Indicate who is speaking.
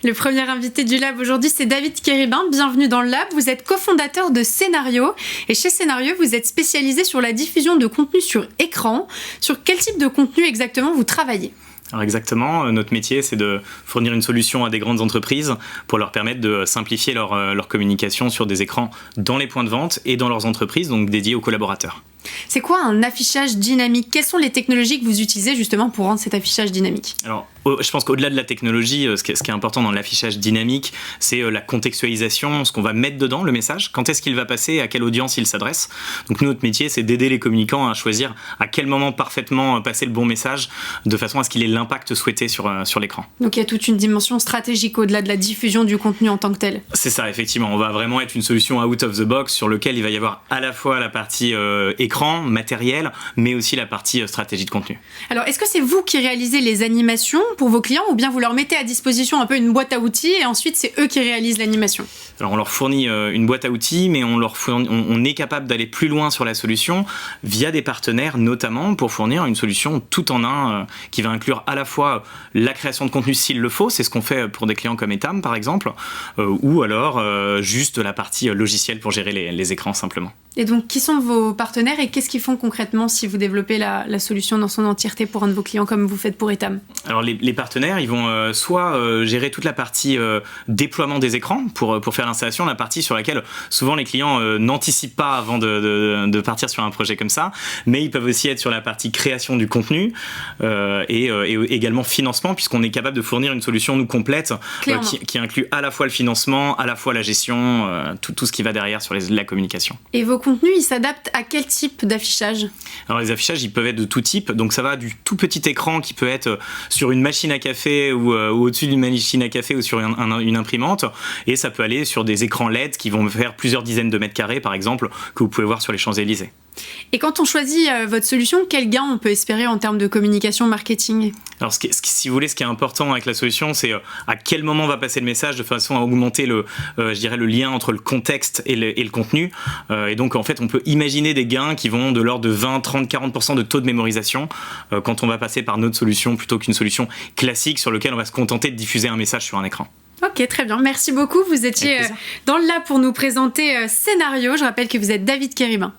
Speaker 1: Le premier invité du Lab aujourd'hui, c'est David Kéribin. Bienvenue dans le Lab. Vous êtes cofondateur de Scenario. Et chez Scenario, vous êtes spécialisé sur la diffusion de contenu sur écran. Sur quel type de contenu exactement vous travaillez ?
Speaker 2: Alors exactement, notre métier, c'est de fournir une solution à des grandes entreprises pour leur permettre de simplifier leur communication sur des écrans dans les points de vente et dans leurs entreprises, donc dédiés aux collaborateurs.
Speaker 1: C'est quoi un affichage dynamique ? Quelles sont les technologies que vous utilisez justement pour rendre cet affichage dynamique ?
Speaker 2: Alors, je pense qu'au-delà de la technologie, ce qui est important dans l'affichage dynamique, c'est la contextualisation, ce qu'on va mettre dedans, le message, quand est-ce qu'il va passer, à quelle audience il s'adresse. Donc nous, notre métier, c'est d'aider les communicants à choisir à quel moment parfaitement passer le bon message, de façon à ce qu'il ait l'impact souhaité sur l'écran.
Speaker 1: Donc il y a toute une dimension stratégique au-delà de la diffusion du contenu en tant que tel.
Speaker 2: C'est ça, effectivement. On va vraiment être une solution out of the box sur lequel il va y avoir à la fois la partie écran, matériel, mais aussi la partie stratégie de contenu.
Speaker 1: Alors, est-ce que c'est vous qui réalisez les animations pour vos clients ou bien vous leur mettez à disposition un peu une boîte à outils et ensuite c'est eux qui réalisent l'animation ?
Speaker 2: Alors, on leur fournit une boîte à outils, mais on est capable d'aller plus loin sur la solution via des partenaires, notamment pour fournir une solution tout en un qui va inclure à la fois la création de contenu s'il le faut, c'est ce qu'on fait pour des clients comme Etam par exemple, ou alors juste la partie logicielle pour gérer les écrans simplement.
Speaker 1: Et donc, qui sont vos partenaires et qu'est-ce qu'ils font concrètement si vous développez la solution dans son entièreté pour un de vos clients comme vous faites pour Etam ? Alors,
Speaker 2: les partenaires, ils vont soit gérer toute la partie déploiement des écrans pour faire l'installation, la partie sur laquelle souvent les clients n'anticipent pas avant de partir sur un projet comme ça, mais ils peuvent aussi être sur la partie création du contenu et également financement, puisqu'on est capable de fournir une solution nous complète qui inclut à la fois le financement, à la fois la gestion, tout ce qui va derrière sur la communication.
Speaker 1: Et vos contenus, ils s'adaptent à quel type d'affichage ?
Speaker 2: Alors les affichages, ils peuvent être de tout type, donc ça va du tout petit écran qui peut être sur une machine à café ou au-dessus d'une machine à café ou sur une imprimante, et ça peut aller sur des écrans LED qui vont faire plusieurs dizaines de mètres carrés par exemple, que vous pouvez voir sur les Champs-Élysées.
Speaker 1: Et quand on choisit votre solution, quel gain on peut espérer en termes de communication marketing ?
Speaker 2: Alors, si vous voulez, ce qui est important avec la solution, c'est à quel moment va passer le message de façon à augmenter le lien entre le contexte et le contenu. Et donc, en fait, on peut imaginer des gains qui vont de l'ordre de 20, 30, 40% de taux de mémorisation quand on va passer par notre solution plutôt qu'une solution classique sur laquelle on va se contenter de diffuser un message sur un écran.
Speaker 1: Ok, très bien. Merci beaucoup. Vous étiez dans le Lab pour nous présenter Scenario. Je rappelle que vous êtes David Kéribin.